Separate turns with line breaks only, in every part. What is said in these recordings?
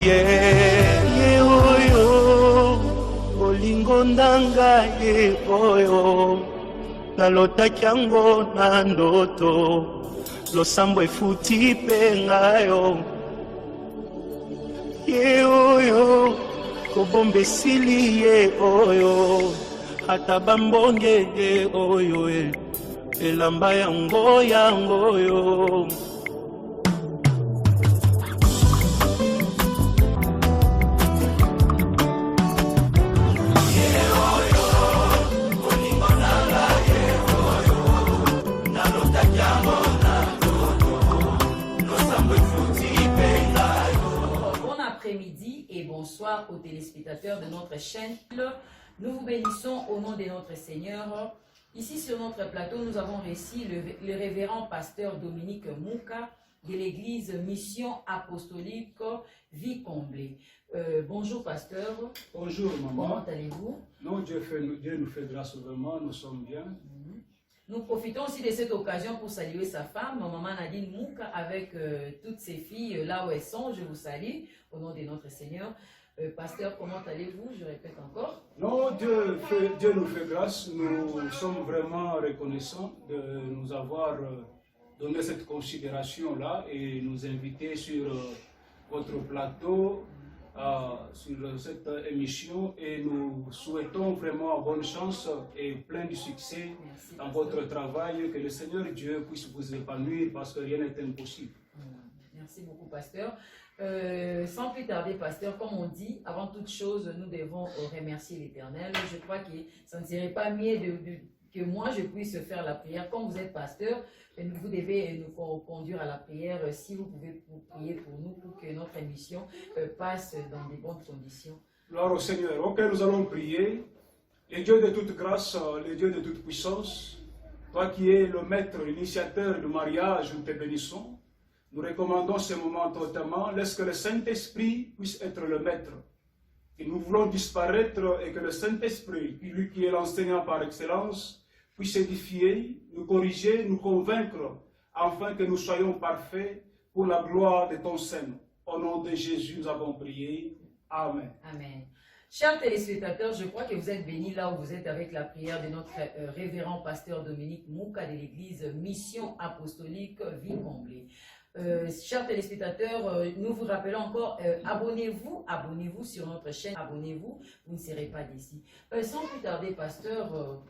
ye oyo olingo ndanga ye oyo nalotaki yango na ndoto losambo efuti mpe ngayo ye oyo kobomba esili ye oyo ata bambonge ye oyo elamba yango oyo
Midi et bonsoir aux téléspectateurs de notre chaîne. Nous vous bénissons au nom de notre Seigneur. Ici sur notre plateau, nous avons reçu le révérend pasteur Dominique Mouka de l'église Mission Apostolique Vie Comblée. Bonjour pasteur.
Bonjour maman.
Comment allez-vous?
Non, Dieu nous fait grâce vraiment, nous sommes bien.
Nous profitons aussi de cette occasion pour saluer sa femme, maman Nadine Mouka, avec toutes ses filles là où elles sont. Je vous salue au nom de notre Seigneur. Pasteur, comment allez-vous? Je répète encore.
Non, Dieu nous fait grâce. Nous sommes vraiment reconnaissants de nous avoir donné cette considération-là et nous inviter sur votre plateau, sur cette émission, et nous souhaitons vraiment bonne chance et plein de succès. Merci, dans votre travail, que le Seigneur Dieu puisse vous épanouir parce que rien n'est impossible.
Merci beaucoup pasteur. Sans plus tarder pasteur, comme on dit, avant toute chose nous devons remercier l'Éternel. Je crois que ça ne serait pas mieux que moi je puisse faire la prière. Comme vous êtes pasteur, vous devez nous conduire à la prière. Si vous pouvez prier pour nous, pour que notre émission passe dans de bonnes conditions.
Gloire au Seigneur. Ok, nous allons prier. Le Dieu de toute grâce, le Dieu de toute puissance, toi qui es le maître, l'initiateur du mariage, nous te bénissons. Nous recommandons ce moment totalement. Laisse que le Saint-Esprit puisse être le maître. Et nous voulons disparaître et que le Saint-Esprit, lui qui est l'enseignant par excellence, puisse édifier, nous corriger, nous convaincre, afin que nous soyons parfaits pour la gloire de ton Saint. Au nom de Jésus, nous avons prié. Amen.
Amen. Chers téléspectateurs, je crois que vous êtes bénis là où vous êtes avec la prière de notre révérend pasteur Dominique Mouka de l'église Mission Apostolique Vie Comblée. Chers téléspectateurs, nous vous rappelons encore, abonnez-vous sur notre chaîne, abonnez-vous, vous ne serez pas déçus. Sans plus tarder, pasteur,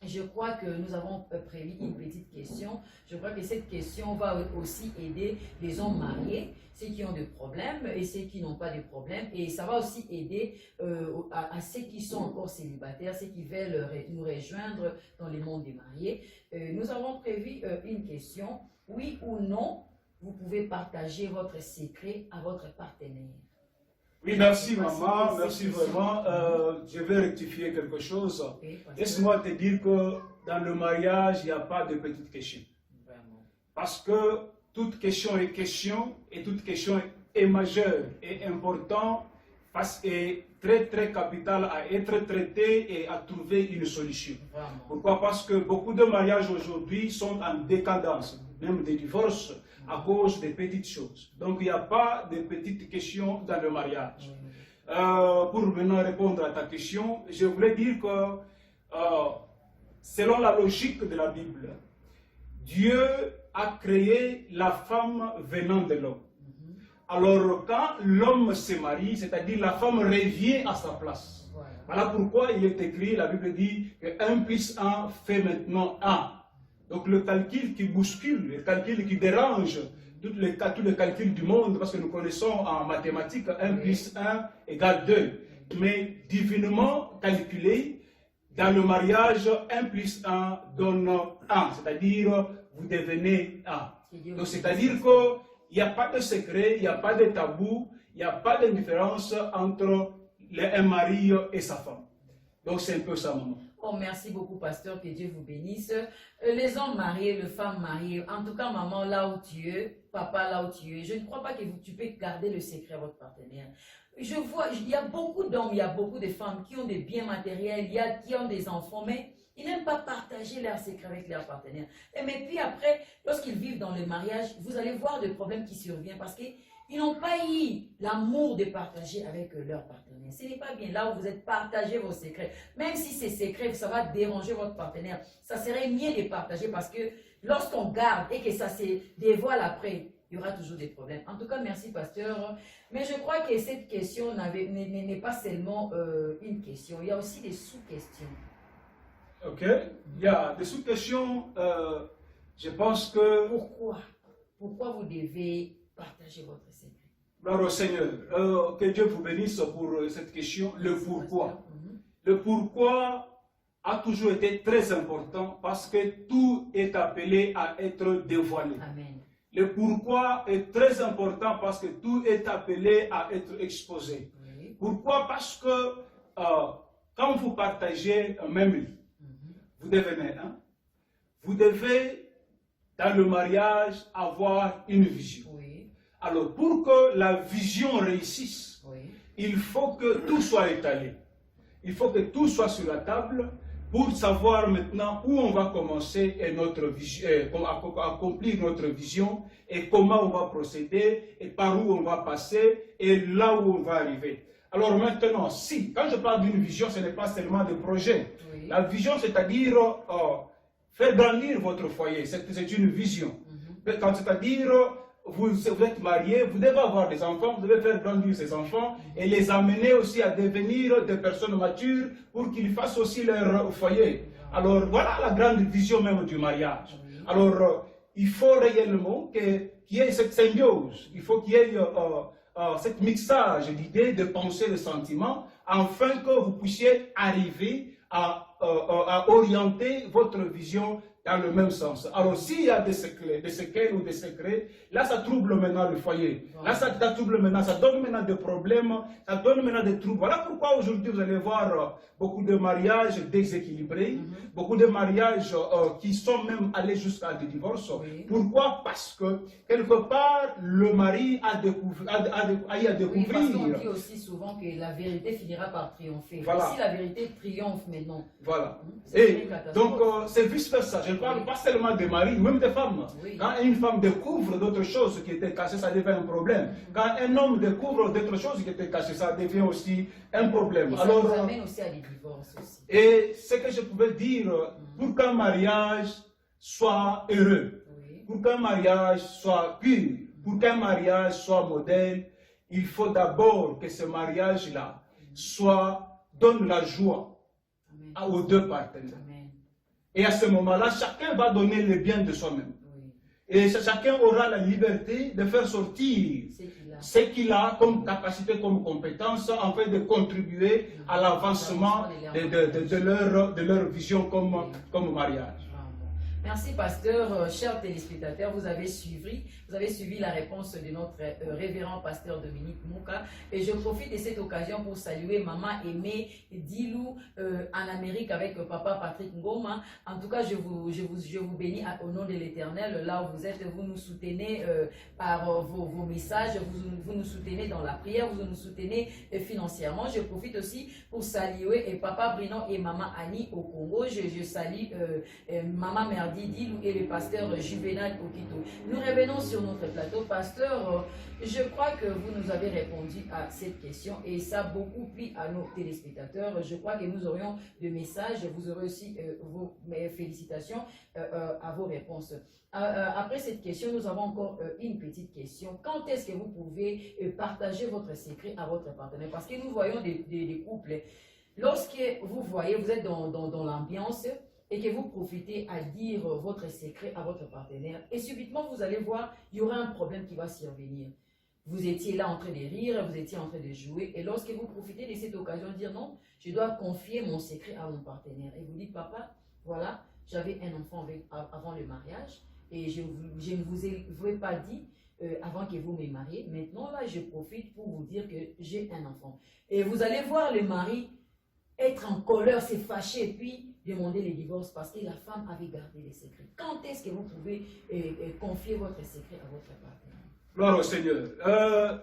je crois que nous avons prévu une petite question. Je crois que cette question va aussi aider les hommes mariés, ceux qui ont des problèmes et ceux qui n'ont pas de problèmes. Et ça va aussi aider à ceux qui sont encore célibataires, ceux qui veulent nous rejoindre dans le monde des mariés. Nous avons prévu une question, oui ou non, vous pouvez partager votre secret à votre partenaire.
Oui, merci maman, merci vraiment. Je vais rectifier quelque chose. Laisse-moi te dire que dans le mariage, il n'y a pas de petites questions. Parce que toute question est question et toute question est majeure et importante et très très capitale à être traitée et à trouver une solution. Pourquoi? Parce que beaucoup de mariages aujourd'hui sont en décadence, même des divorces, à cause des petites choses. Donc il n'y a pas de petites questions dans le mariage. Pour maintenant répondre à ta question, je voulais dire que selon la logique de la Bible, Dieu a créé la femme venant de l'homme. Alors quand l'homme se marie, c'est-à-dire la femme revient à sa place. Voilà pourquoi il est écrit, la Bible dit que 1 plus 1 fait maintenant 1. Donc le calcul qui bouscule, le calcul qui dérange tous les calculs du monde, parce que nous connaissons en mathématiques 1 plus 1 égale 2. Mais divinement calculé, dans le mariage, 1 plus 1 donne 1, c'est-à-dire vous devenez 1. Donc c'est-à-dire qu'il n'y a pas de secret, il n'y a pas de tabou, il n'y a pas de différence entre un mari et sa femme. Donc c'est un peu ça, maman.
Oh, merci beaucoup, pasteur, que Dieu vous bénisse. Les hommes mariés, les femmes mariées, en tout cas, maman, là où tu es, papa, là où tu es, je ne crois pas que tu peux garder le secret à votre partenaire. Je vois, il y a beaucoup d'hommes, il y a beaucoup de femmes qui ont des biens matériels, qui ont des enfants, mais ils n'aiment pas partager leurs secrets avec leurs partenaires. Mais puis après, lorsqu'ils vivent dans le mariage, vous allez voir des problèmes qui surviennent parce que Ils n'ont pas eu l'amour de partager avec leur partenaire. Ce n'est pas bien. Là où vous êtes, partagez vos secrets. Même si ces secrets, ça va déranger votre partenaire, ça serait mieux de partager parce que lorsqu'on garde et que ça se dévoile après, il y aura toujours des problèmes. En tout cas, merci, pasteur. Mais je crois que cette question n'est pas seulement une question. Il y a aussi des sous-questions.
Ok. Il y a des sous-questions. Je pense que...
Pourquoi vous devez partager votre secret?
Gloire au Seigneur. Que Dieu vous bénisse pour cette question. Le pourquoi. Le pourquoi a toujours été très important parce que tout est appelé à être dévoilé.
Amen.
Le pourquoi est très important parce que tout est appelé à être exposé. Oui. Pourquoi? Parce que quand vous partagez un même lit, vous devenez un. Vous devez, dans le mariage, avoir une vision. Oui. Alors, pour que la vision réussisse, oui, il faut que tout soit étalé. Il faut que tout soit sur la table pour savoir maintenant où on va commencer et notre vision, accomplir notre vision et comment on va procéder et par où on va passer et là où on va arriver. Alors maintenant, quand je parle d'une vision, ce n'est pas seulement de projet. Oui. La vision, c'est-à-dire faire grandir votre foyer, c'est une vision. C'est-à-dire, vous êtes marié, vous devez avoir des enfants, vous devez faire grandir ces enfants et les amener aussi à devenir des personnes matures pour qu'ils fassent aussi leur foyer. Alors voilà la grande vision même du mariage. Alors il faut réellement qu'il y ait cette symbiose, il faut qu'il y ait cette mixage d'idées, de pensées, de sentiments, afin que vous puissiez arriver à orienter votre vision dans le même sens. Alors, s'il y a des séquelles ou des secrets, là, ça trouble maintenant le foyer. Là, ça trouble maintenant, ça donne maintenant des problèmes, ça donne maintenant des troubles. Voilà pourquoi aujourd'hui, vous allez voir beaucoup de mariages déséquilibrés, beaucoup de mariages qui sont même allés jusqu'à des divorces. Oui. Pourquoi? Parce que, quelque part, le mari a eu à découvrir. Oui, parce qu'on
dit aussi souvent que la vérité finira par triompher.
Voilà.
Si la vérité triomphe maintenant.
Voilà. Et donc, c'est vice-versa. Je ne parle pas seulement des maris, même des femmes. Oui. Quand une femme découvre d'autres choses qui étaient cachées, ça devient un problème. Quand un homme découvre d'autres choses qui étaient cachées, ça devient aussi un problème.
Et ça nous amène aussi à des divorces aussi.
Et ce que je pouvais dire, pour qu'un mariage soit heureux, pour qu'un mariage soit pur, pour qu'un mariage soit modèle, il faut d'abord que ce mariage-là donne la joie aux deux partenaires. Et à ce moment-là, chacun va donner le bien de soi-même. Oui. Et chacun aura la liberté de faire sortir ce qu'il a comme capacité, comme compétence, afin de contribuer à l'avancement de leur vision comme mariage.
Merci, pasteur. Chers téléspectateurs, vous avez suivi la réponse de notre révérend pasteur Dominique Mouka. Et je profite de cette occasion pour saluer maman Aimée Dilou en Amérique avec papa Patrick Ngoma. En tout cas, je vous bénis au nom de l'Éternel. Là où vous êtes, vous nous soutenez par vos messages, vous nous soutenez dans la prière, vous nous soutenez financièrement. Je profite aussi pour saluer papa Brinon et maman Annie au Congo. Je salue maman Merdi Dilou et le pasteur Juvenal Okito. Nous revenons sur notre plateau. Pasteur, je crois que vous nous avez répondu à cette question et ça a beaucoup plu à nos téléspectateurs. Je crois que nous aurions des messages, vous aurez aussi vos félicitations à vos réponses. Après cette question, nous avons encore une petite question. Quand est-ce que vous pouvez partager votre secret à votre partenaire? Parce que nous voyons des couples. Lorsque vous voyez, vous êtes dans l'ambiance, et que vous profitez à dire votre secret à votre partenaire, et subitement vous allez voir, il y aura un problème qui va survenir. Vous étiez là en train de rire, vous étiez en train de jouer, et lorsque vous profitez de cette occasion de dire non, je dois confier mon secret à mon partenaire, et vous dites, papa, voilà, j'avais un enfant avant le mariage, et je ne vous ai pas dit avant que vous me mariez, maintenant là je profite pour vous dire que j'ai un enfant. Et vous allez voir le mari être en colère, se fâcher, et puis demander le divorce parce que la femme avait gardé les secrets. Quand est-ce que vous pouvez confier votre secret à votre partenaire?
Gloire au Seigneur.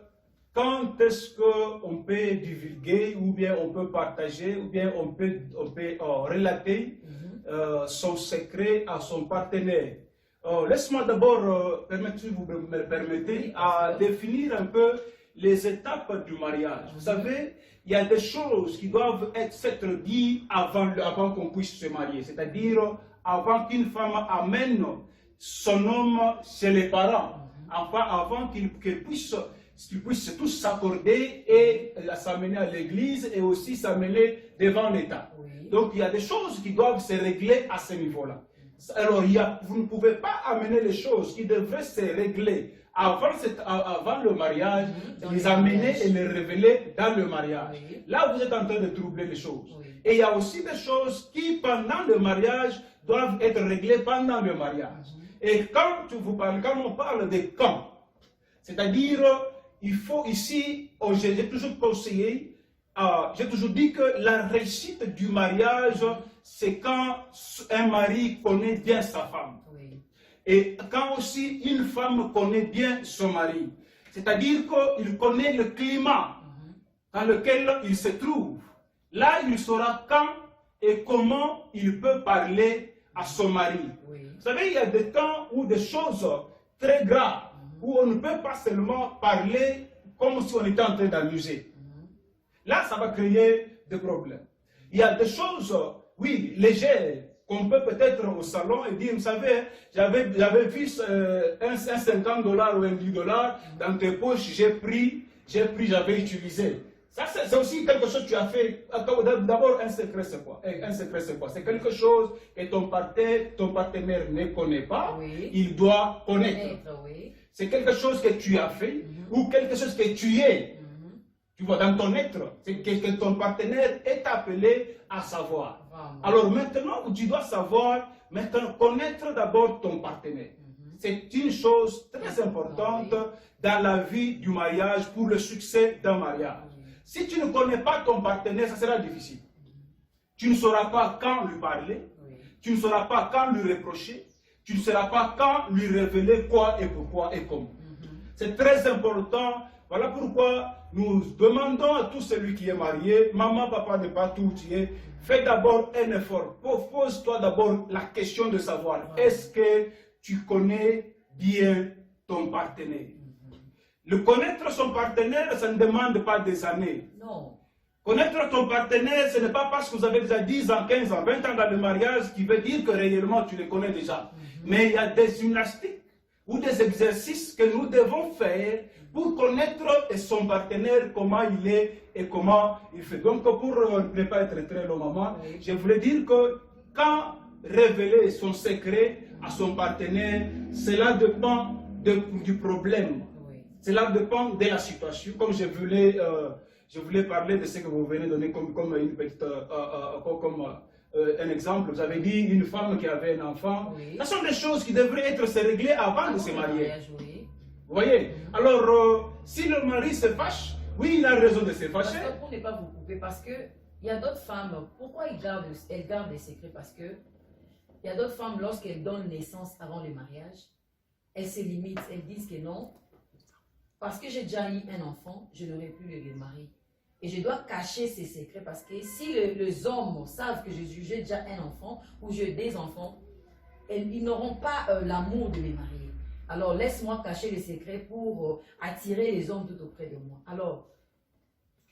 Quand est-ce qu'on peut divulguer, ou bien on peut partager, ou bien on peut relater son secret à son partenaire? Laisse-moi d'abord, si vous me permettez, à définir un peu les étapes du mariage. Vous savez, il y a des choses qui doivent être dites avant qu'on puisse se marier. C'est-à-dire, avant qu'une femme amène son homme chez les parents. Enfin, avant qu'ils puissent tous s'accorder et s'amener à l'église et aussi s'amener devant l'État. Oui. Donc, il y a des choses qui doivent se régler à ce niveau-là. Alors, vous ne pouvez pas amener les choses qui devraient se régler avant le mariage, les amener et les révéler dans le mariage. Oui. Là, vous êtes en train de troubler les choses. Oui. Et il y a aussi des choses qui, pendant le mariage, doivent être réglées pendant le mariage. Et quand on parle de quand, c'est-à-dire, il faut ici, j'ai toujours conseillé, j'ai toujours dit que la réussite du mariage, c'est quand un mari connaît bien sa femme. Oui. Et quand aussi une femme connaît bien son mari. C'est-à-dire qu'il connaît le climat dans lequel il se trouve. Là, il saura quand et comment il peut parler à son mari. Oui. Vous savez, il y a des temps où des choses très graves, où on ne peut pas seulement parler comme si on était en train d'amuser. Là, ça va créer des problèmes. Il y a des choses, oui, légères, qu'on peut peut-être au salon et dire, vous savez, j'avais vu un $50 ou un $10 dans tes poches, j'ai pris, j'avais utilisé. Ça, c'est aussi quelque chose que tu as fait. D'abord, un secret, c'est quoi? C'est quelque chose que ton partenaire ne connaît pas, oui. Il doit connaître. Oui. C'est quelque chose que tu as fait ou quelque chose que tu es. Tu vois, dans ton être, c'est que ton partenaire est appelé à savoir. Alors maintenant, tu dois savoir, connaître d'abord ton partenaire. C'est une chose très importante dans la vie du mariage pour le succès d'un mariage. Si tu ne connais pas ton partenaire, ça sera difficile. Tu ne sauras pas quand lui parler, tu ne sauras pas quand lui reprocher, tu ne sauras pas quand lui révéler quoi et pourquoi et comment. C'est très important. Voilà pourquoi nous demandons à tout celui qui est marié, maman, papa, n'est pas tout tu es, fais d'abord un effort. Pose-toi d'abord la question de savoir, est-ce que tu connais bien ton partenaire? Le connaître son partenaire, ça ne demande pas des années. Non. Connaître ton partenaire, ce n'est pas parce que vous avez déjà 10 ans, 15 ans, 20 ans dans le mariage qui veut dire que réellement tu le connais déjà. Mais il y a des gymnastiques ou des exercices que nous devons faire pour connaître son partenaire, comment il est et comment il fait. Donc, pour ne pas être très long, maman, je voulais dire que quand révéler son secret à son partenaire, cela dépend du problème. Cela dépend de la situation. Comme je voulais parler de ce que vous venez de donner comme une petite, un exemple. Vous avez dit une femme qui avait un enfant. Oui. Ce sont des choses qui devraient être réglées avant de se marier. Oui. Vous voyez? Alors, si le mari se fâche, oui, il a raison de se fâcher.
Pour ne pas vous couper, parce qu'il y a d'autres femmes, pourquoi elles gardent des secrets? Parce que il y a d'autres femmes, lorsqu'elles donnent naissance avant le mariage, elles se limitent, elles disent que non. Parce que j'ai déjà eu un enfant, je n'aurai plus le mari. Et je dois cacher ces secrets parce que si les hommes savent que j'ai déjà un enfant ou j'ai des enfants, ils n'auront pas l'amour de me marier. Alors laisse-moi cacher les secrets pour attirer les hommes tout auprès de moi. Alors,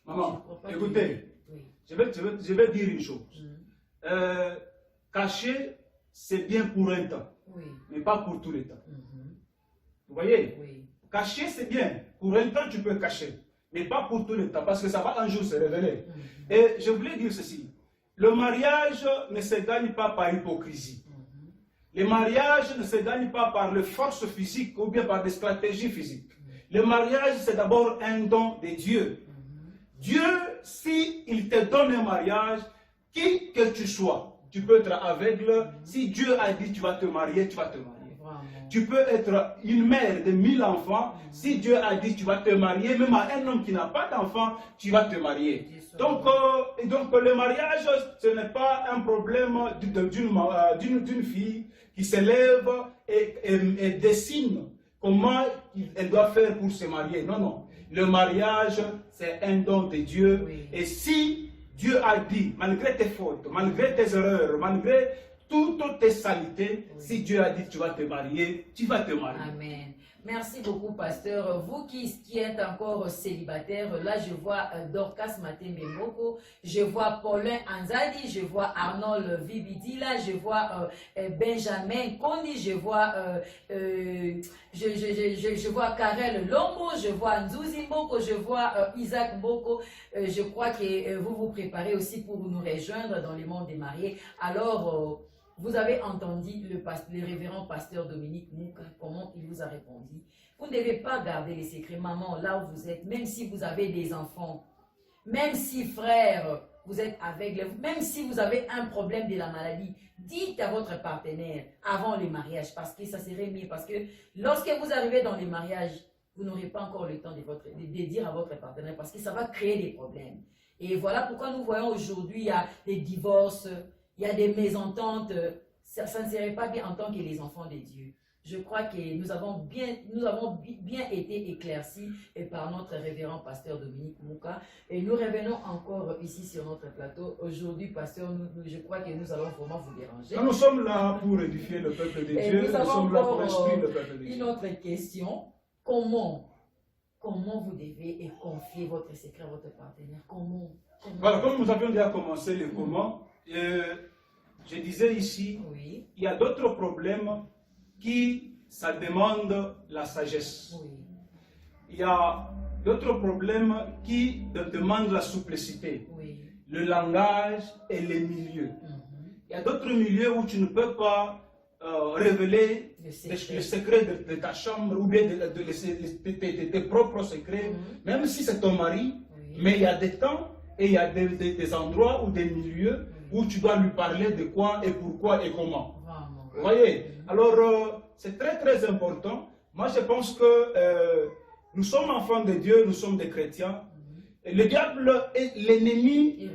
maman, écoutez, oui. je vais dire une chose. Cacher, c'est bien pour un temps, oui. Mais pas pour tout le temps. Vous voyez? Oui. Cacher, c'est bien. Pour un temps, tu peux cacher. Mais pas pour tout le temps, parce que ça va un jour se révéler. Et je voulais dire ceci. Le mariage ne se gagne pas par hypocrisie. Le mariage ne se gagne pas par les forces physiques ou bien par des stratégies physiques. Le mariage, c'est d'abord un don de Dieu. Dieu, s'il te donne un mariage, qui que tu sois, tu peux être aveugle. Si Dieu a dit tu vas te marier, tu vas te marier. Tu peux être une mère de 1000 enfants. Si Dieu a dit tu vas te marier, même à un homme qui n'a pas d'enfant, tu vas te marier. Donc le mariage, ce n'est pas un problème d'une fille qui se lève et dessine comment elle doit faire pour se marier. Non, non. Le mariage, c'est un don de Dieu. Oui. Et si Dieu a dit, malgré tes fautes, malgré tes erreurs, malgré toutes tes saletés, si Dieu a dit que tu vas te marier, tu vas te marier.
Amen. Merci beaucoup, pasteur. Vous qui êtes encore célibataire, là, je vois Dorcas Matembe Moko, je vois Paulin Anzadi, je vois Arnold Vibidila, je vois Benjamin Kondi, je vois je vois Karel Lombo, je vois Nzouzi Mboko, je vois Isaac Mboko. Je crois que vous vous préparez aussi pour nous rejoindre dans le monde des mariés. Alors, vous avez entendu le révérend pasteur Dominique Mouka, comment il vous a répondu. Vous ne devez pas garder les secrets, maman, là où vous êtes, même si vous avez des enfants, même si frère, vous êtes aveugle, même si vous avez un problème de la maladie, dites à votre partenaire avant le mariage, parce que ça serait mieux, parce que lorsque vous arrivez dans les mariages, vous n'aurez pas encore le temps de dire à votre partenaire, parce que ça va créer des problèmes. Et voilà pourquoi nous voyons aujourd'hui, il y a des divorces, il y a des mésententes, ça ne serait pas bien en tant que les enfants de Dieu. Je crois que nous avons bien été éclaircis par notre révérend pasteur Dominique Mouka. Et nous revenons encore ici sur notre plateau. Aujourd'hui, pasteur, je crois que nous allons vraiment vous déranger.
Nous sommes là pour édifier le peuple de Dieu.
Nous
sommes là pour instruire le peuple de Dieu.
Une autre question. Comment vous devez confier votre secret à votre partenaire? Comment?
Voilà, comme nous avions déjà commencé le comment, je disais ici,
oui,
il y a d'autres problèmes qui, ça demande la sagesse.
oui.
Il y a d'autres problèmes qui demandent la simplicité,
Oui.
le langage et les milieux. Il y a d'autres milieux où tu ne peux pas révéler le secret de ta chambre ou bien de tes propres secrets, même si c'est ton mari, mais il y a des temps et il y a des endroits ou des milieux où tu dois lui parler de quoi et pourquoi et comment.
Vraiment.
Vous voyez? Alors, c'est très très important. Moi, je pense que nous sommes enfants de Dieu, nous sommes des chrétiens. Et le diable est l'ennemi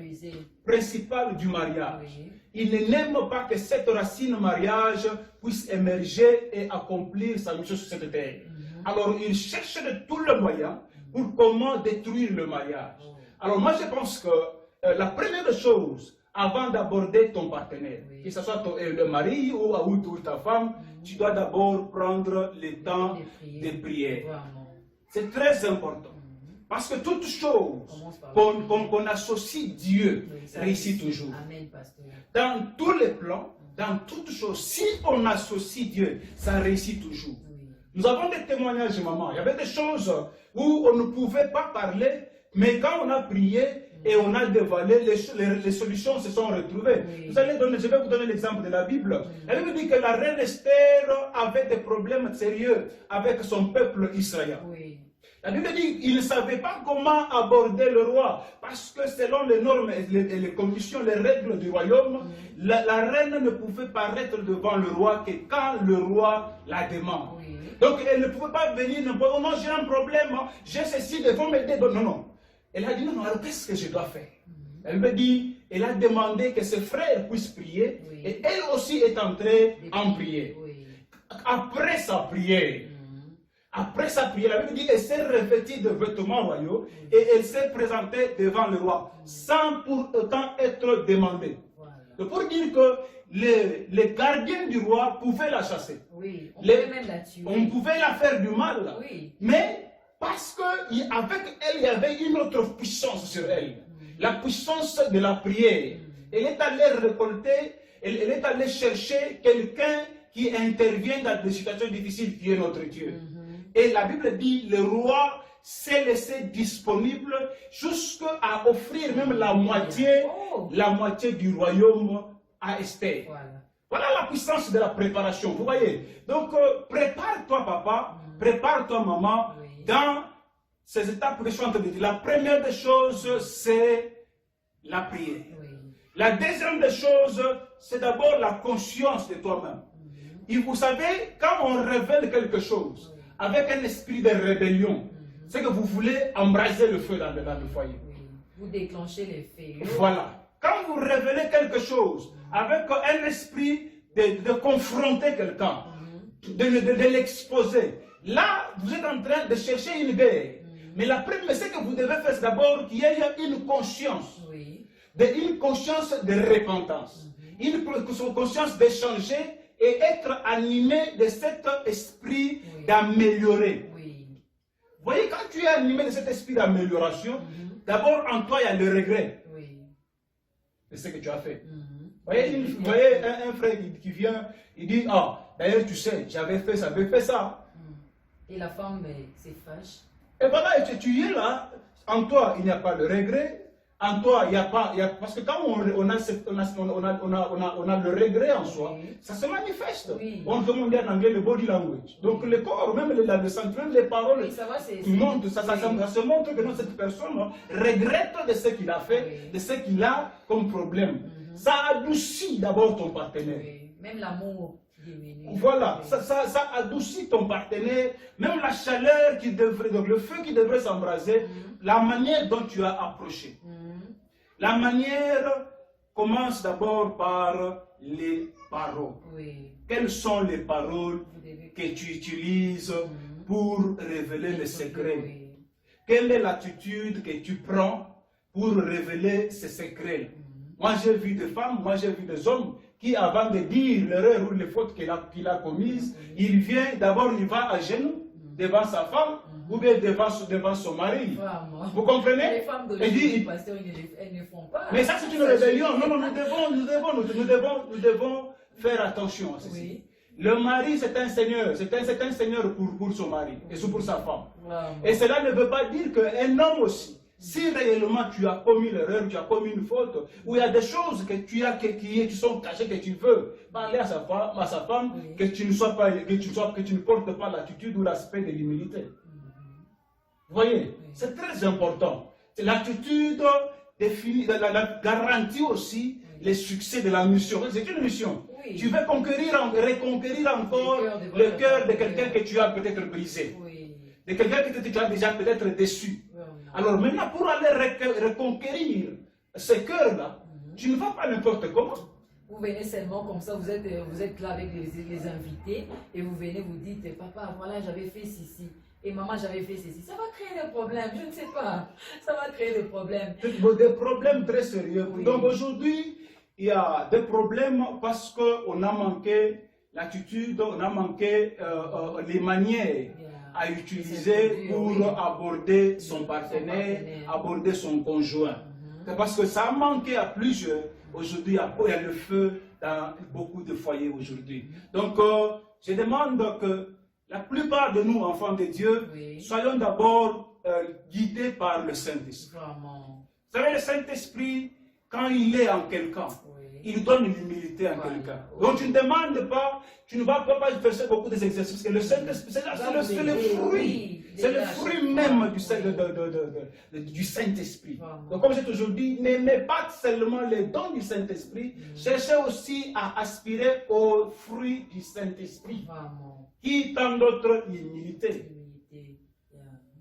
principal du mariage.
Oui.
Il n'aime pas que cette racine mariage puisse émerger et accomplir sa mission sur cette terre. Alors, il cherche de tous les moyens pour comment détruire le mariage. Alors, moi, je pense que la première chose, avant d'aborder ton partenaire, que ce soit le mari ou ta femme, tu dois d'abord prendre le temps de prier. C'est très important. Parce que toute chose qu'on associe Dieu réussit toujours.
Amen, pasteur.
Dans tous les plans, dans toutes choses, si on associe Dieu, ça réussit toujours. Nous avons des témoignages, maman. Il y avait des choses où on ne pouvait pas parler, mais quand on a prié et on a dévoilé, les solutions se sont retrouvées. Vous allez je vais vous donner l'exemple de la Bible. La Bible dit que la reine Esther avait des problèmes sérieux avec son peuple Israël. La Bible dit qu'il ne savait pas comment aborder le roi, parce que selon les normes et les conditions, les règles du royaume, la reine ne pouvait paraître devant le roi que quand le roi la demande. Donc elle ne pouvait pas venir, oh non, j'ai un problème, j'ai ceci, devant m'aider. Non, non. Elle a dit non, alors qu'est-ce que je dois faire? Elle me dit, elle a demandé que ses frères puissent prier, et elle aussi est entrée en prière. Après sa prière, la Bible dit qu'elle s'est revêtue de vêtements royaux et elle s'est présentée devant le roi sans pour autant être demandée. Donc pour dire que les gardiens du roi pouvaient la chasser.
Oui, on pouvait même la tuer.
On pouvait la faire du mal. Mais parce qu'avec elle, il y avait une autre puissance sur elle. La puissance de la prière. Elle est allée récolter, elle est allée chercher quelqu'un qui intervient dans des situations difficiles, qui est notre Dieu. Et la Bible dit, le roi s'est laissé disponible jusqu'à offrir même la moitié du royaume à Esther. Voilà la puissance de la préparation, vous voyez. Donc, prépare-toi papa, prépare-toi maman, dans ces étapes que je suis en train de dire. La première des choses, c'est la prière. La deuxième des choses, c'est d'abord la conscience de toi-même. Et vous savez, quand on révèle quelque chose, avec un esprit de rébellion, c'est que vous voulez embraser le feu dans le foyer.
Vous déclenchez les feux.
Voilà. Quand vous révélez quelque chose, avec un esprit de confronter quelqu'un, de l'exposer, là, vous êtes en train de chercher une guerre. Mais la première, c'est que vous devez faire, c'est d'abord qu'il y ait une conscience. Une conscience de repentance. une conscience d'échanger et être animé de cet esprit d'améliorer. Vous voyez, quand tu es animé de cet esprit d'amélioration, d'abord en toi il y a le regret de ce que tu as fait. Vous voyez un frère qui vient, il dit, ah, d'ailleurs tu sais, j'avais fait ça.
Et la femme se fâche.
Et voilà, tu es là, en toi il n'y a pas le regret. En toi, il n'y a pas... parce que quand on a le regret en soi, ça se manifeste. On demande en anglais le body language. Donc le corps, même le sentiment, les paroles, ça se montre que cette personne regrette de ce qu'il a fait, de ce qu'il a comme problème. Ça adoucit d'abord ton partenaire.
Même l'amour.
Voilà, ça adoucit ton partenaire, même la chaleur qui devrait, donc le feu qui devrait s'embraser, la manière dont tu as approché. La manière commence d'abord par les paroles. Quelles sont les paroles que tu utilises pour révéler les secrets? Quelle est l'attitude que tu prends pour révéler ces secrets? Moi j'ai vu des femmes, moi j'ai vu des hommes qui avant de dire l'erreur ou les fautes qu'il a commises, il vient, d'abord il va à genoux devant sa femme, ou bien devant son mari. Vous comprenez?
Les femmes d'aujourd'hui, pasteur, elles ne font pas.
Mais ça, c'est une rébellion. Non, nous devons faire attention à ceci. Le mari, c'est un seigneur. C'est un seigneur pour son mari et pour sa femme. Et cela ne veut pas dire qu'un homme aussi, si réellement tu as commis l'erreur, tu as commis une faute, ou il y a des choses que tu as qui sont cachées, que tu veux parler à sa femme, que tu ne portes pas l'attitude ou l'aspect de l'humilité. Vous voyez, c'est très important. L'attitude garantit aussi le succès de la mission. C'est une mission. Tu veux reconquérir encore le cœur de quelqu'un que tu as peut-être brisé. De quelqu'un que tu as déjà peut-être déçu. Alors maintenant, pour aller reconquérir ce cœur-là, tu ne vas pas n'importe comment.
Vous venez seulement comme ça, vous êtes là avec les invités et vous venez, vous dites, papa, voilà, j'avais fait ceci. Et maman, j'avais fait ceci. Ça va créer des problèmes, je ne sais pas. Ça va créer des problèmes.
Des problèmes très sérieux. Donc aujourd'hui, il y a des problèmes parce qu'on a manqué l'attitude, on a manqué les manières à utiliser pour aborder son partenaire, aborder son conjoint. C'est parce que ça a manqué à plusieurs. Aujourd'hui, il y a le feu dans beaucoup de foyers aujourd'hui. Donc, je demande que la plupart de nous, enfants de Dieu, soyons d'abord guidés par le Saint-Esprit. Vous savez, le Saint-Esprit, quand il est en quelqu'un, il donne l'humilité à quelqu'un. Donc tu ne demandes pas, tu ne vas pas faire beaucoup d'exercices, parce que le Saint-Esprit, c'est le fruit. C'est le fruit même du Saint-Esprit. Donc comme j'ai toujours dit, n'aimez pas seulement les dons du Saint-Esprit, cherchez aussi à aspirer aux fruits du Saint-Esprit. Qui tant d'autres l'humilité.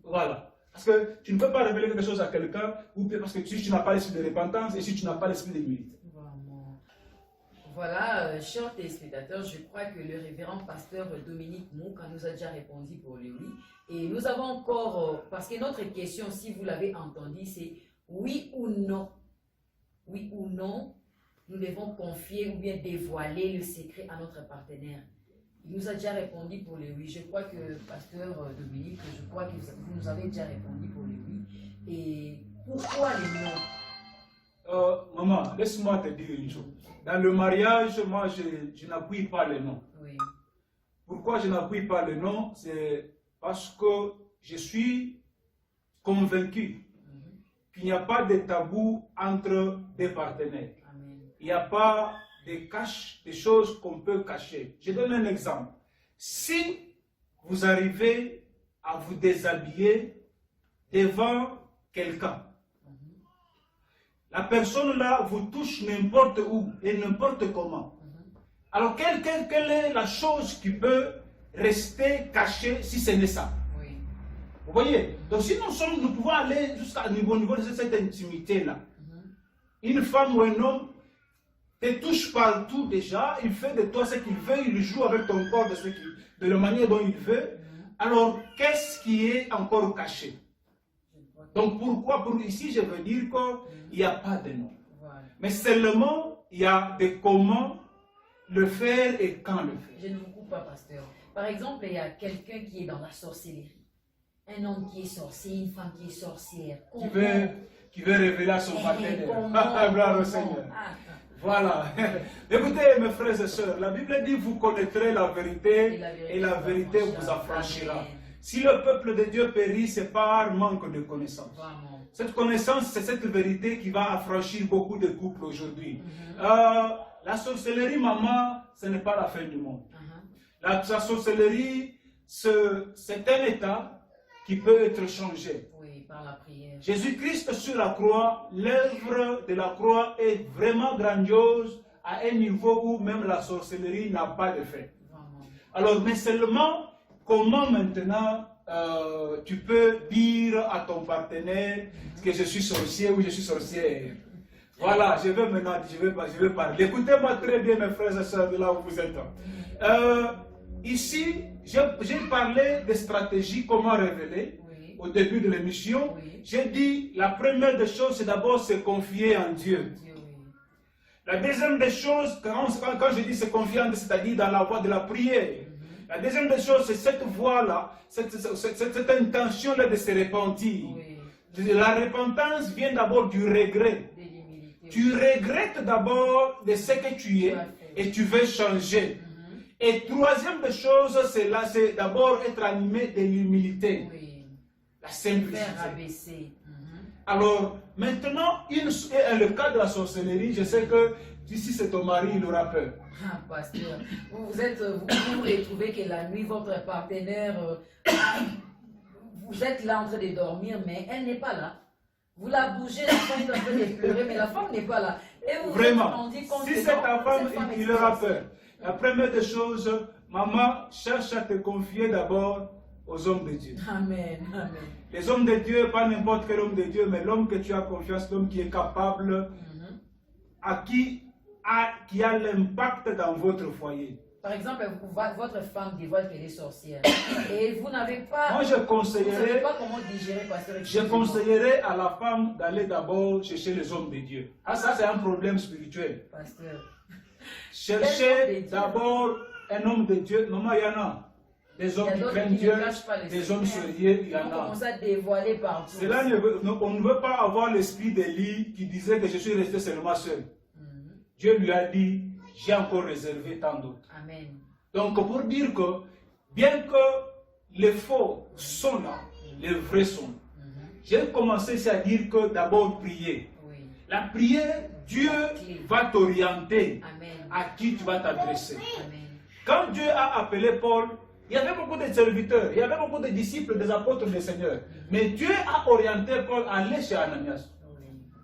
Voilà. Parce que tu ne peux pas révéler quelque chose à quelqu'un parce que si tu n'as pas l'esprit de repentance et si tu n'as pas l'esprit d'humilité.
Voilà, chers téléspectateurs, je crois que le révérend pasteur Dominique Mouka nous a déjà répondu pour le oui. Et nous avons encore, parce que notre question, si vous l'avez entendu, c'est oui ou non. Oui ou non, nous devons confier ou bien dévoiler le secret à notre partenaire. Il nous a déjà répondu pour le oui. Je crois que, pasteur Dominique, je crois que vous nous avez déjà répondu pour le oui. Et pourquoi le non?
Maman, laisse-moi te dire une chose. Dans le mariage, moi, je n'appuie pas le non. Pourquoi je n'appuie pas le non? C'est parce que je suis convaincu qu'il n'y a pas de tabou entre des partenaires. Il n'y a pas des choses qu'on peut cacher. Je donne un exemple. Si vous arrivez à vous déshabiller devant quelqu'un, la personne là vous touche n'importe où et n'importe comment. Alors quelle est la chose qui peut rester cachée si ce n'est ça? Vous voyez? Donc si nous pouvons aller jusqu'au niveau de cette intimité-là. Une femme ou un homme te touche partout déjà, il fait de toi ce qu'il veut, il joue avec ton corps de la manière dont il veut. Alors qu'est-ce qui est encore caché? Donc pourquoi ici je veux dire qu'il n'y a pas de nom. Mais seulement, il y a des comment le faire et quand le faire.
Je ne vous coupe pas, pasteur. Par exemple, il y a quelqu'un qui est dans la sorcellerie. Un homme qui est sorcier, une femme qui est sorcière.
Qui veut révéler à son partenaire. Gloire au Seigneur. Voilà. Écoutez, mes frères et sœurs, la Bible dit, vous connaîtrez la vérité et la vérité vous affranchira. Amen. Si le peuple de Dieu périt, c'est par manque de connaissance. Cette connaissance, c'est cette vérité qui va affranchir beaucoup de couples aujourd'hui. La sorcellerie, maman, ce n'est pas la fin du monde. La sorcellerie, c'est un état qui peut être changé.
Oui, par la prière.
Jésus-Christ sur la croix, l'œuvre de la croix est vraiment grandiose à un niveau où même la sorcellerie n'a pas d'effet. Alors, mais seulement, comment maintenant tu peux dire à ton partenaire que je suis sorcier ou je suis sorcière? Voilà, je vais maintenant, je vais parler. Écoutez-moi très bien, mes frères et sœurs, de là où vous êtes. Ici, j'ai parlé des stratégies, comment révéler. Oui. Au début de l'émission, oui. J'ai dit, la première des choses, c'est d'abord se confier en Dieu. Oui. La deuxième des choses, quand je dis se confier en Dieu, c'est-à-dire dans la voie de la prière. La deuxième des choses, c'est cette voie-là, cette intention-là de se repentir. Oui. La repentance vient d'abord du regret. Tu regrettes d'abord de ce que tu es et tu veux changer. Et troisième des choses, c'est d'abord être animé de l'humilité. Oui. La simplicité. Alors, maintenant, le cas de la sorcellerie, je sais que si c'est ton mari, il aura peur.
Ah, pasteur, vous retrouvez que la nuit, votre partenaire, vous êtes là en train de dormir, mais elle n'est pas là. Vous la bougez, la femme est en train de pleurer, mais la femme n'est pas là. Et vous
vraiment, si c'est ta femme, il aura peur. La première des choses, maman, cherche à te confier d'abord aux hommes de Dieu.
Amen, amen.
Les hommes de Dieu, pas n'importe quel homme de Dieu, mais l'homme que tu as confiance, l'homme qui est capable, qui a l'impact dans votre foyer.
Par exemple, votre femme dévoile qu'elle est sorcière. Et vous n'avez pas...
Moi, je conseillerais...
pas comment digérer, pasteur.
Je conseillerais à la femme d'aller d'abord chercher les hommes de Dieu. Ah, ça, c'est un problème spirituel.
Pasteur.
Cherchez d'abord un homme de Dieu. Maman, il y en a. Des hommes qui craignent Dieu, des hommes sérieux, il y en a.
On commence à dévoiler partout.
On ne veut pas avoir l'esprit d'Élie qui disait que je suis resté seulement seul. Dieu lui a dit, j'ai encore réservé tant d'autres. Amen. Donc, pour dire que, bien que les faux sont là, les vrais sont là. J'ai commencé à dire que d'abord prier. Oui. La prière, Dieu va t'orienter à qui tu vas t'adresser. Quand Dieu a appelé Paul, il y avait beaucoup de serviteurs, il y avait beaucoup de disciples, des apôtres du Seigneur. Mais Dieu a orienté Paul à aller chez Ananias.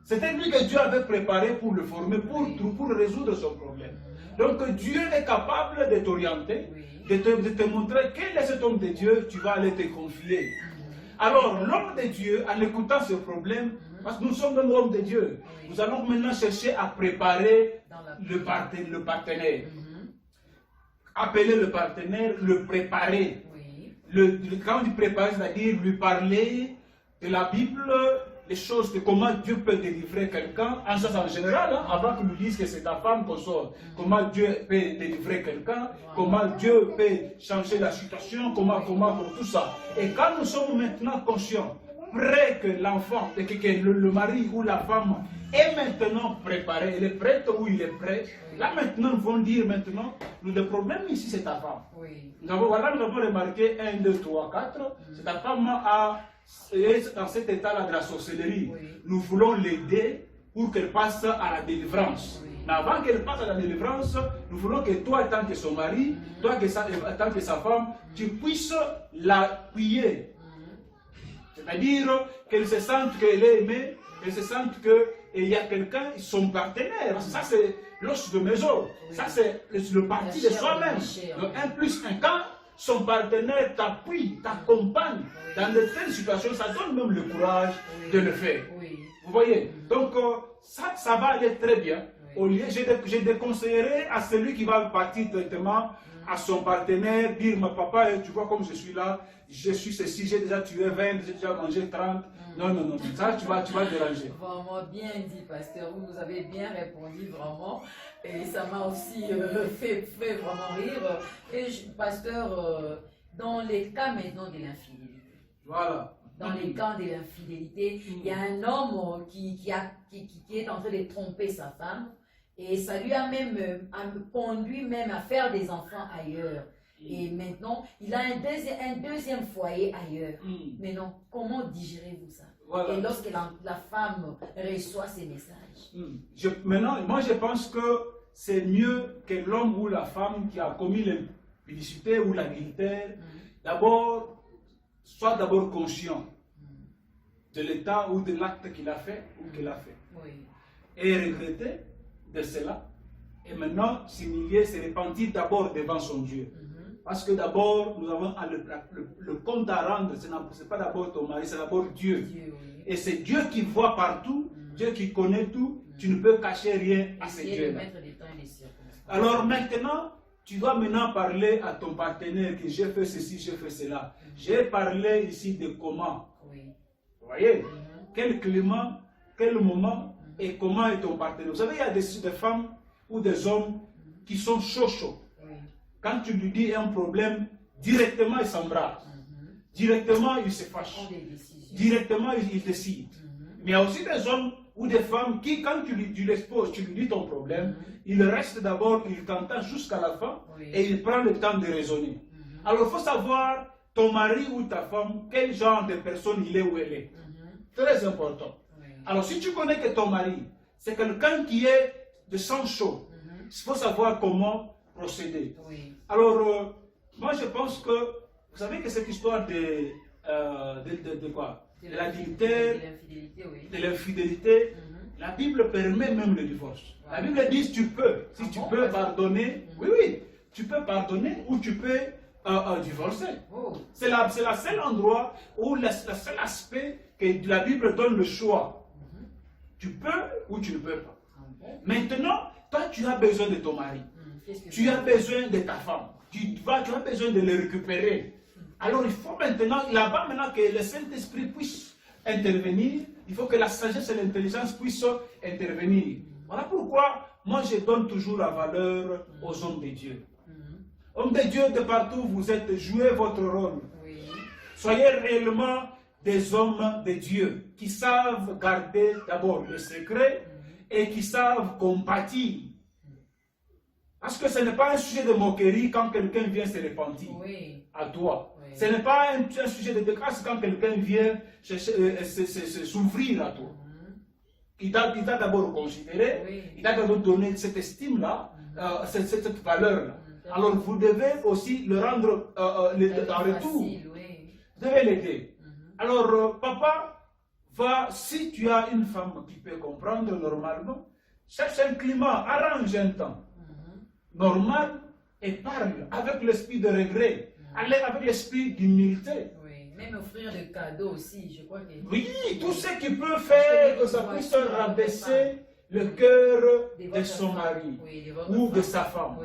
C'était lui que Dieu avait préparé pour le former, pour résoudre son problème. Donc Dieu est capable de t'orienter, de te montrer quel est cet homme de Dieu, tu vas aller te confier. Alors l'homme de Dieu, en écoutant ce problème, parce que nous sommes des hommes de Dieu, nous allons maintenant chercher à préparer le partenaire. Appeler le partenaire, le préparer. Quand on dit préparer, c'est-à-dire lui parler de la Bible, les choses de comment Dieu peut délivrer quelqu'un, en sens en général, avant qu'on nous dise que c'est ta femme qu'on sort, comment Dieu peut délivrer quelqu'un, comment Dieu peut changer la situation, comment tout ça. Et quand nous sommes maintenant conscients, prêts que l'enfant, que le mari ou la femme est maintenant préparé, il est prêt ou il est prêt, là maintenant, nous vont dire maintenant, le problème ici c'est ta femme. Nous avons remarqué 1, 2, 3, 4, c'est ta femme est dans cet état-là de la sorcellerie. Nous voulons l'aider pour qu'elle passe à la délivrance. Mais avant qu'elle passe à la délivrance, nous voulons que toi, en tant que son mari, toi, en tant que sa femme, tu puisses l'appuyer. C'est-à-dire qu'elle se sente qu'elle est aimée, qu'elle se sente qu'il y a quelqu'un, son partenaire. Ça, c'est l'os de maison. Ça, c'est le parti de soi-même. Donc, 1 plus 1, quand son partenaire t'appuie, t'accompagne dans de telles situations, ça donne même le courage de le faire. Vous voyez? Donc, ça va aller très bien. Au lieu, je déconseillerais à celui qui va partir directement à son partenaire, dire, ma papa, tu vois comme je suis là, je suis ceci, j'ai déjà tué 20, j'ai déjà mangé 30. Non, non, non, ça tu vas déranger.
Vraiment bien dit, pasteur. Vous avez bien répondu, vraiment. Et ça m'a aussi fait vraiment rire. Et pasteur, dans les cas maintenant de l'infidélité.
Voilà.
Dans les cas de l'infidélité, il y a un homme qui est en train de tromper sa femme. Et ça lui a même conduit même à faire des enfants ailleurs. Et maintenant, il a un deuxième foyer ailleurs. Mais non, comment digérez-vous ça?
Voilà.
Et lorsque la femme reçoit ces messages?
Maintenant, moi je pense que c'est mieux que l'homme ou la femme qui a commis l'impudicité ou l'adultère, soit d'abord conscient de l'état ou de l'acte qu'il a fait ou qu'elle a fait.
Oui.
Et regretter de cela. Et maintenant, s'humilier, se repentir d'abord devant son Dieu. Parce que d'abord, nous avons le compte à rendre. Ce n'est pas d'abord ton mari, c'est d'abord Dieu.
Oui.
Et c'est Dieu qui voit partout, Dieu qui connaît tout. Tu ne peux cacher rien à ce Dieu. Alors maintenant, tu dois maintenant parler à ton partenaire que j'ai fait ceci, j'ai fait cela. J'ai parlé ici de comment.
Oui.
Vous voyez? Quel climat, quel moment et comment est ton partenaire. Vous savez, il y a des femmes ou des hommes qui sont chauds. Quand tu lui dis un problème, directement il s'embrasse. Directement il se fâche. Directement il décide. Mais il y a aussi des hommes ou des femmes qui, quand tu l'exposes, tu lui dis ton problème, il reste d'abord, il t'entend jusqu'à la fin et il prend le temps de raisonner. Alors il faut savoir, ton mari ou ta femme, quel genre de personne il est ou elle est. Très important. Alors si tu connais que ton mari, c'est quelqu'un qui est de sang chaud, il faut savoir comment procéder. Alors, moi je pense que, vous savez que cette histoire de quoi? De l'adultère, de l'infidélité, la Bible permet même le divorce. La Bible dit tu peux, si tu peux pardonner, oui, tu peux pardonner ou tu peux divorcer. C'est le seul endroit où le seul aspect que la Bible donne le choix. Tu peux ou tu ne peux pas. Maintenant, toi tu as besoin de ton mari. Tu as besoin de ta femme. Tu as besoin de le récupérer. Alors il faut maintenant, là-bas maintenant que le Saint-Esprit puisse intervenir, il faut que la sagesse et l'intelligence puissent intervenir. Voilà pourquoi moi je donne toujours la valeur aux hommes de Dieu. Hommes de Dieu, de partout vous êtes, jouez votre rôle. Soyez réellement des hommes de Dieu qui savent garder d'abord le secret et qui savent compatir. Parce que ce n'est pas un sujet de moquerie quand quelqu'un vient se repentir à toi. Ce n'est pas un sujet de dégrâce quand quelqu'un vient s'ouvrir à toi. Il t'a d'abord considéré, il t'a d'abord donné cette estime-là, cette valeur-là. Alors vous devez aussi le rendre en retour. Vous devez l'aider. Alors papa, si tu as une femme qui peut comprendre normalement, cherche un climat, arrange un temps normal et parle avec l'esprit de regret, allez avec l'esprit d'humilité.
Même offrir des cadeaux aussi, je crois que...
Oui, tout ce qui peut faire que ça puisse rabaisser le cœur de son mari ou de sa femme.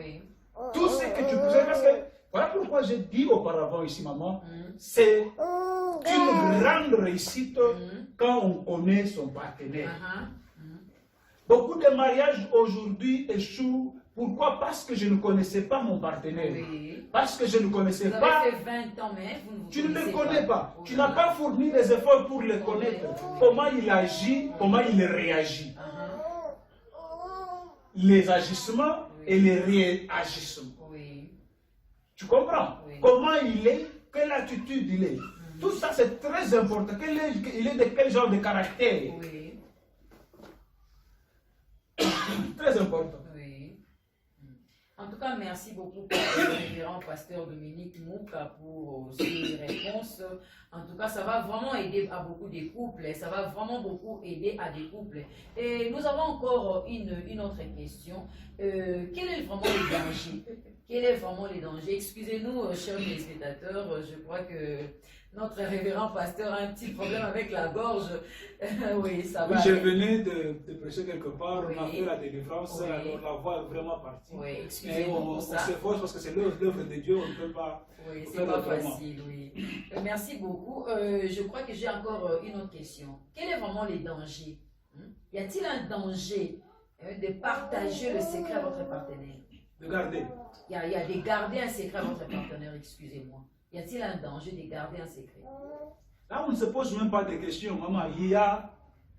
Tout ce que tu peux, parce que voilà pourquoi j'ai dit auparavant ici, maman, c'est une grande réussite quand on connaît son partenaire. Beaucoup de mariages aujourd'hui échouent. Pourquoi? Parce que je ne connaissais pas mon partenaire. Parce que je ne connaissais pas.
Vous avez fait 20 ans, mais
tu ne le connais pas. Tu n'as pas fourni des efforts pour le connaître. Comment il agit, comment il réagit. Les agissements et les réagissements. Tu comprends? Comment il est, quelle attitude il est. Tout ça c'est très important. Il est de quel genre de caractère? Très important.
En tout cas, merci beaucoup pour le révérend pasteur Dominique Mouka pour ces réponses. En tout cas, ça va vraiment aider à beaucoup de couples. Ça va vraiment beaucoup aider à des couples. Et nous avons encore une autre question. Quel est vraiment le danger? Quel est vraiment le danger? Excusez-nous, chers téléspectateurs, je crois que Notre révérend pasteur a un petit problème avec la gorge. Oui, ça va.
Oui, je venais de prêcher quelque part,
Oui.
on a fait la délivrance,
Oui.
alors la voix est vraiment partie.
Oui,
Mais
excusez-moi
on
pour ça.
s'efforce parce que c'est l'œuvre de Dieu, on ne peut pas.
Oui,
on
c'est
fait
pas
autrement.
facile, oui. Merci beaucoup. Je crois que j'ai encore une autre question. Quel est vraiment les dangers? Y a-t-il un danger de partager le secret à votre partenaire?
Regardez,
Il y a de garder un secret à votre partenaire, excusez-moi. Y a-t-il un danger de garder un secret?
là on ne se pose même pas de questions, maman.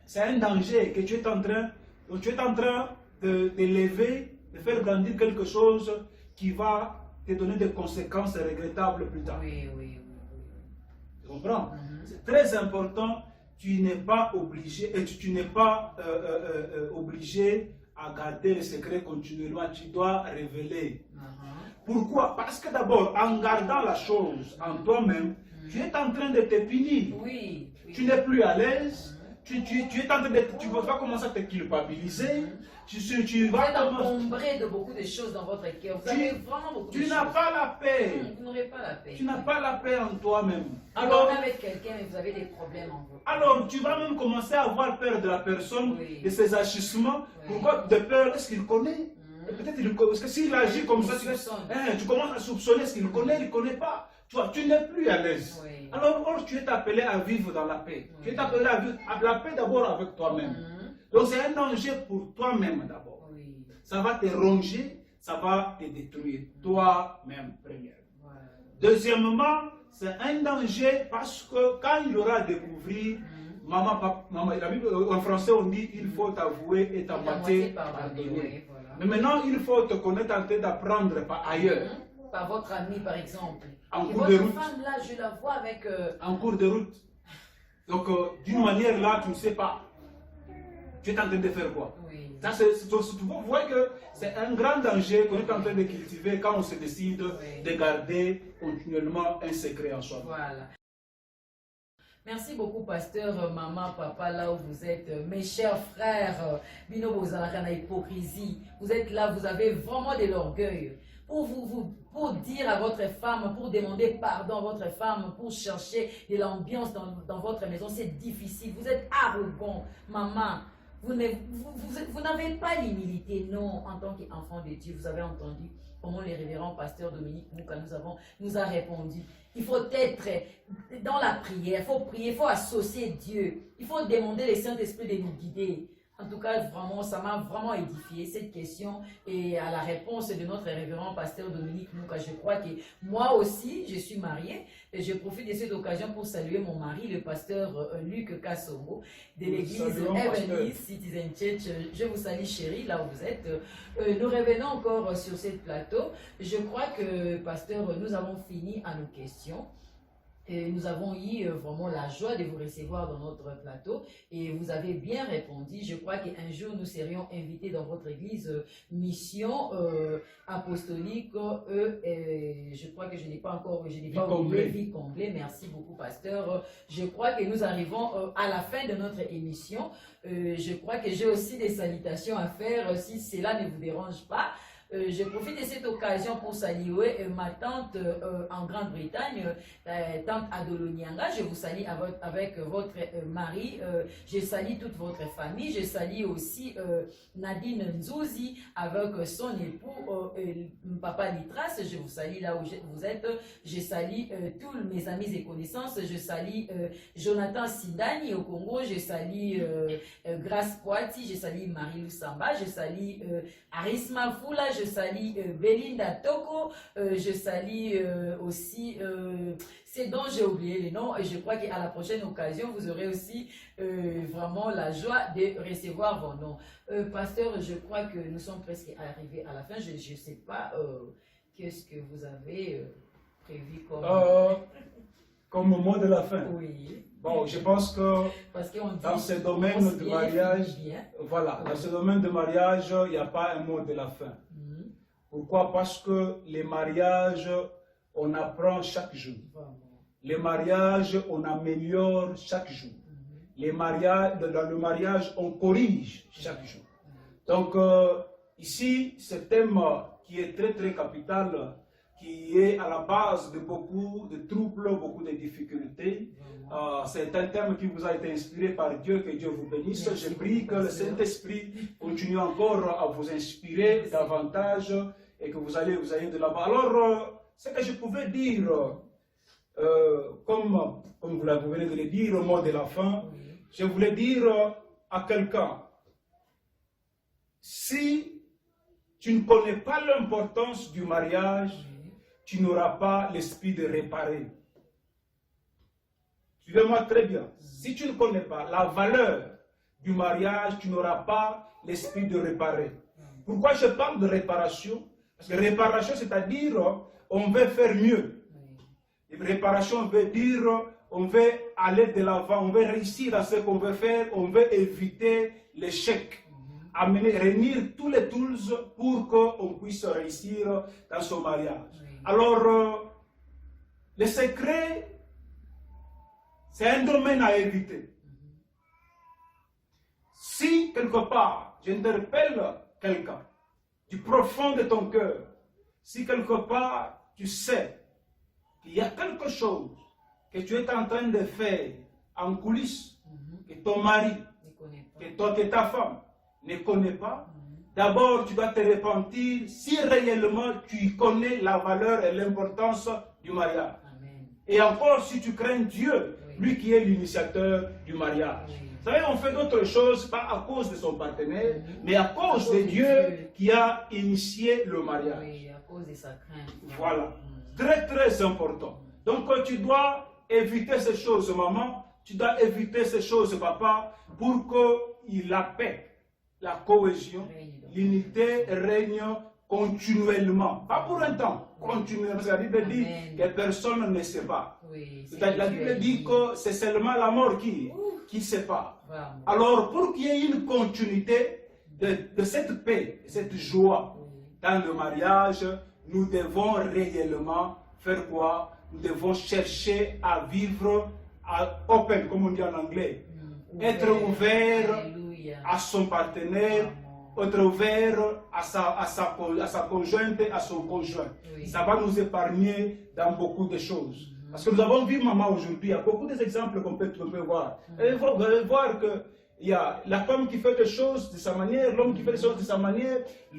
C'est un danger que tu es en train d'élever, de faire grandir quelque chose qui va te donner des conséquences regrettables plus tard.
Oui, oui, oui.
Tu comprends?
Mhm.
C'est très important. Tu n'es pas obligé, tu n'es pas obligé à garder le secret continuellement. Tu dois révéler. Pourquoi? Parce que d'abord, en gardant la chose en toi-même, tu es en train de te punir.
Oui, oui.
Tu n'es plus à l'aise. Tu es en train de, tu vas commencer à te culpabiliser. Tu
Vous
vas
êtes encombré de beaucoup de choses dans votre cœur. Vous avez vraiment beaucoup de
tu
choses.
n'as pas la paix.
Vous n'aurez pas la paix.
Tu n'as pas la paix en toi-même.
Alors, avec quelqu'un, mais vous avez des problèmes en vous.
Alors, tu vas même commencer à avoir peur de la personne,
Oui.
de ses agissements.
Oui.
Pourquoi? De peur, est-ce qu'il connaît? Et peut-être il connaît. Parce que s'il agit comme ça, tu commences à soupçonner ce qu'il connaît, il ne connaît pas. Tu vois, tu n'es plus à l'aise.
Oui.
Alors, tu es appelé à vivre dans la paix.
Oui.
Tu es appelé à vivre la paix d'abord avec toi-même. Donc, c'est un danger pour toi-même d'abord.
Oui.
Ça va te ronger, ça va te détruire. Toi-même, premièrement.
Voilà.
Deuxièmement, c'est un danger parce que quand il aura découvert, maman, papa, maman, la Bible, en français on dit il faut t'avouer et ta moitié pardonner.
Oui, voilà.
Mais maintenant il faut te connaître en train d'apprendre par ailleurs.
Par votre ami, par exemple.
En
Et
cours de
votre
route.
femme, là, je la vois avec...
En cours de route. Donc d'une manière là, tu ne sais pas. Tu es en train de faire quoi?
Oui.
Ça, vous voyez que c'est un grand danger qu'on est en train de cultiver quand on se décide de garder continuellement un secret en soi.
Voilà. Merci beaucoup, pasteur, maman, papa, là où vous êtes. Mes chers frères, Bino Bozalakana hypocrisie. Vous êtes là, vous avez vraiment de l'orgueil. Pour dire à votre femme, pour demander pardon à votre femme, pour chercher de l'ambiance dans votre maison, c'est difficile. Vous êtes arrogant, maman. Vous n'avez pas l'humilité, non, en tant qu'enfant de Dieu. Vous avez entendu comment le révérend pasteur Dominique Mouka nous a répondu. Il faut être dans la prière, il faut prier, il faut associer Dieu. Il faut demander le Saint-Esprit de nous guider. En tout cas, vraiment, ça m'a vraiment édifié cette question et à la réponse de notre révérend pasteur Dominique Mouka. Je crois que moi aussi, je suis mariée et je profite de cette occasion pour saluer mon mari, le pasteur Luc Kassongo de l'église Heavenly Citizen Church. Je vous salue chérie, là où vous êtes. Nous revenons encore sur ce plateau. Je crois que, pasteur, nous avons fini à nos questions. Et nous avons eu vraiment la joie de vous recevoir dans notre plateau et vous avez bien répondu. Je crois qu'un jour nous serions invités dans votre église Mission Apostolique. Je crois que je n'ai pas encore, oublié Vie comblée. Merci beaucoup, pasteur. Je crois que nous arrivons à la fin de notre émission. Je crois que j'ai aussi des salutations à faire si cela ne vous dérange pas. Je profite de cette occasion pour saluer ma tante en Grande-Bretagne, tante Adolonianga. Je vous salue avec votre mari. Je salue toute votre famille. Je salue aussi Nadine Nzouzi avec son époux, Papa Litras. Je vous salue là où vous êtes. Je salue tous mes amis et connaissances. Je salue Jonathan Sidani au Congo. Je salue Grace Poiti. Je salue Marie-Lou Samba. Je salue Arisma Foula. Je salue Belinda Toko, je salue aussi, c'est dont j'ai oublié les noms, et je crois qu'à la prochaine occasion, vous aurez aussi vraiment la joie de recevoir vos noms. Pasteur, je crois que nous sommes presque arrivés à la fin, je ne sais pas qu'est-ce que vous avez prévu
comme mot de la fin.
Oui.
Bon, je pense que dans ce domaine de mariage, voilà, dans ce domaine de mariage, il n'y a pas un mot de la fin. Pourquoi? Parce que les mariages, on apprend chaque jour. Les mariages, on améliore chaque jour. Les mariages, dans le mariage, on corrige chaque jour. Donc, ici, ce thème qui est très très capital, qui est à la base de beaucoup de troubles, beaucoup de difficultés. C'est un thème qui vous a été inspiré par Dieu, que Dieu vous bénisse. Je prie que le Saint-Esprit continue encore à vous inspirer davantage et que vous ayez de l'avant. Alors, ce que je pouvais dire, comme vous venez de le dire au mot de la fin, je voulais dire à quelqu'un, si tu ne connais pas l'importance du mariage, tu n'auras pas l'esprit de réparer. Suivez-moi très bien. Si tu ne connais pas la valeur du mariage, tu n'auras pas l'esprit de réparer. Pourquoi je parle de réparation? Parce que réparation, c'est-à-dire, on veut faire mieux. Et réparation veut dire, on veut aller de l'avant, on veut réussir dans ce qu'on veut faire, on veut éviter l'échec. Réunir tous les tools pour qu'on puisse réussir dans son mariage. Alors, le secret, c'est un domaine à éviter. Si, quelque part, j'interpelle quelqu'un du profond de ton cœur, si quelque part, tu sais qu'il y a quelque chose que tu es en train de faire en coulisses, que ton mari, que ta femme ne connaît pas, d'abord tu dois te repentir si réellement tu connais la valeur et l'importance du mariage. Amen. Et encore si tu crains Dieu, lui qui est l'initiateur du mariage. Vous savez, on fait d'autres choses, pas à cause de son partenaire, mais à cause de Dieu qui a initié le mariage.
Oui, à cause de sa crainte.
Voilà. Très, très important. Donc, tu dois éviter ces choses, maman. Tu dois éviter ces choses, papa, pour que la paix, la cohésion, l'unité règne continuellement. Pas pour un temps, continuellement. La Bible dit que personne ne sait pas. Oui, la Bible dit que c'est seulement la mort qui sépare. Alors, pour qu'il y ait une continuité de cette paix, de cette joie dans le mariage, nous devons réellement faire quoi? Nous devons chercher à vivre open, comme on dit en anglais. Être ouvert à son partenaire, être ouvert à sa conjointe, à son conjoint. Ça va nous épargner dans beaucoup de choses. Parce que nous avons vu, maman, aujourd'hui, il y a beaucoup d'exemples qu'on peut voir. Et vous allez voir qu'il y a la femme qui fait des choses de sa manière, l'homme qui fait des choses de sa manière.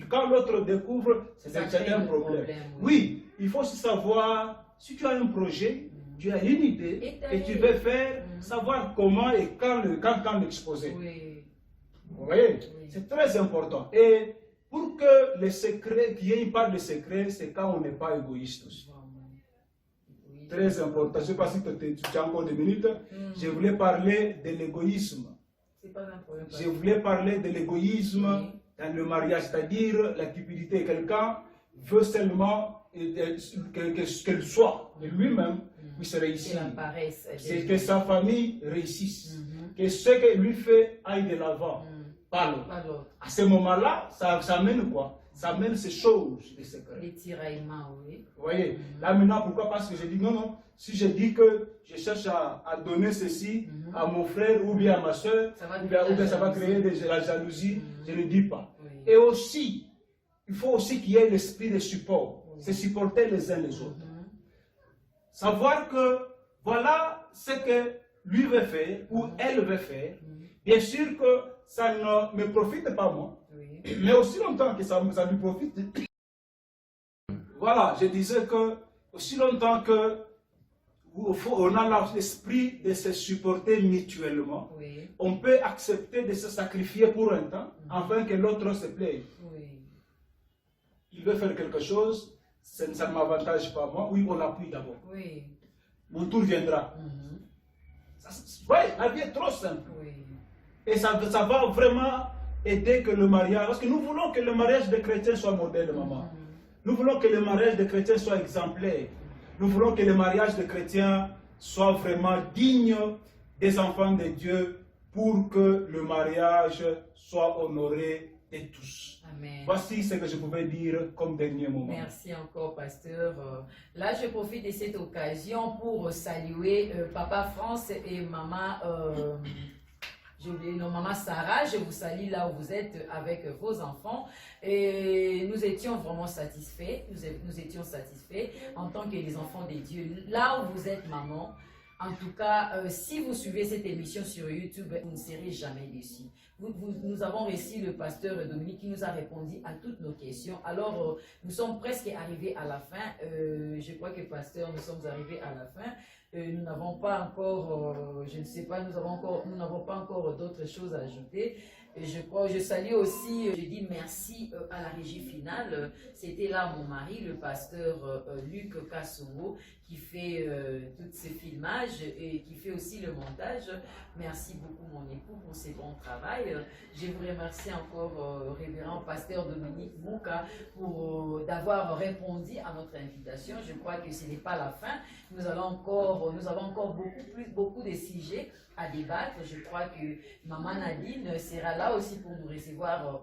Quand l'autre découvre, c'est un problème. Oui, il faut aussi savoir, si tu as un projet, tu as une idée et tu veux faire, savoir comment et quand l'exposer. Vous voyez, c'est très important. Et pour que le secret, qu'il y ait une part de secret, c'est quand on n'est pas égoïste aussi. Très important. Je ne sais pas si tu as encore 2 minutes. Je voulais parler de l'égoïsme. Je voulais parler de l'égoïsme dans le mariage, c'est-à-dire la cupidité. Quelqu'un veut seulement qu'elle soit, et lui-même puisse réussir. C'est que sa famille réussisse. Que ce que lui fait aille de l'avant. Pas l'autre. À ce moment-là, ça amène quoi? Ça amène ces choses, les secrets.
Les tiraillements, oui.
Vous voyez, là maintenant, pourquoi? Parce que je dis non, si je dis que je cherche à donner ceci à mon frère ou bien à ma soeur, ou bien ça va créer de la jalousie, je ne dis pas. Et aussi, il faut aussi qu'il y ait l'esprit de support, se supporter les uns les autres. Savoir que voilà ce que lui veut faire ou elle veut faire. Bien sûr que ça ne me profite pas moi. Mais aussi longtemps que ça lui profite. Voilà, je disais que aussi longtemps que on a l'esprit de se supporter mutuellement, on peut accepter de se sacrifier pour un temps afin que l'autre se plaise. Il veut faire quelque chose, ça ne m'avantage pas moi. Oui, on l'appuie d'abord. Mon tour viendra. La vie est trop simple. Et ça va vraiment aider que le mariage, parce que nous voulons que le mariage des chrétiens soit modèle, maman. Nous voulons que le mariage des chrétiens soit exemplaire. Nous voulons que le mariage des chrétiens soit vraiment digne des enfants de Dieu pour que le mariage soit honoré de tous.
Amen.
Voici ce que je pouvais dire comme dernier moment.
Merci encore, pasteur. Là, je profite de cette occasion pour saluer Papa France et Maman j'ai oublié non, maman Sarah, je vous salue là où vous êtes avec vos enfants. Et nous étions vraiment satisfaits, nous étions satisfaits en tant que les enfants des dieux. Là où vous êtes, maman, en tout cas, si vous suivez cette émission sur YouTube, vous ne serez jamais déçus. Nous avons reçu le pasteur Dominique qui nous a répondu à toutes nos questions. Alors, nous sommes presque arrivés à la fin. Je crois que pasteur, nous sommes arrivés à la fin. Nous n'avons pas encore, je ne sais pas, nous n'avons pas encore d'autres choses à ajouter. Je salue aussi, je dis merci à la régie finale. C'était là mon mari, le pasteur Luc Kassongo, qui fait tous ces filmages et qui fait aussi le montage. Merci beaucoup mon époux pour ses bons travail. Je vous remercie encore, révérend pasteur Dominique Mouka, pour d'avoir répondu à notre invitation. Je crois que ce n'est pas la fin. Nous avons encore beaucoup de sujets à débattre. Je crois que maman Nadine sera là aussi pour nous recevoir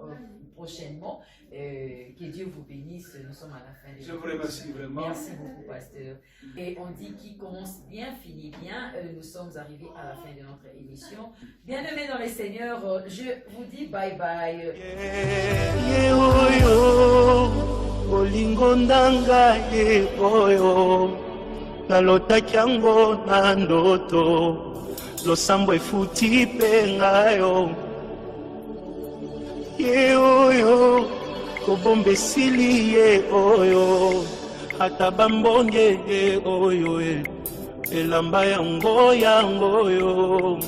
prochainement. Que Dieu vous bénisse. Nous sommes à la fin.
Je vous remercie vraiment.
Merci beaucoup, pasteur. Et on dit qui commence bien, finit bien. Nous sommes arrivés à la fin de notre émission. Bien-aimés dans les seigneurs, je vous dis bye bye.
Olingo ndanga ye oyo nalotaki yango na ndoto losambo efuti mpe ngayo ye oyo kobomba esili ye oyo ata bambonge ye oyo elamba yango oyo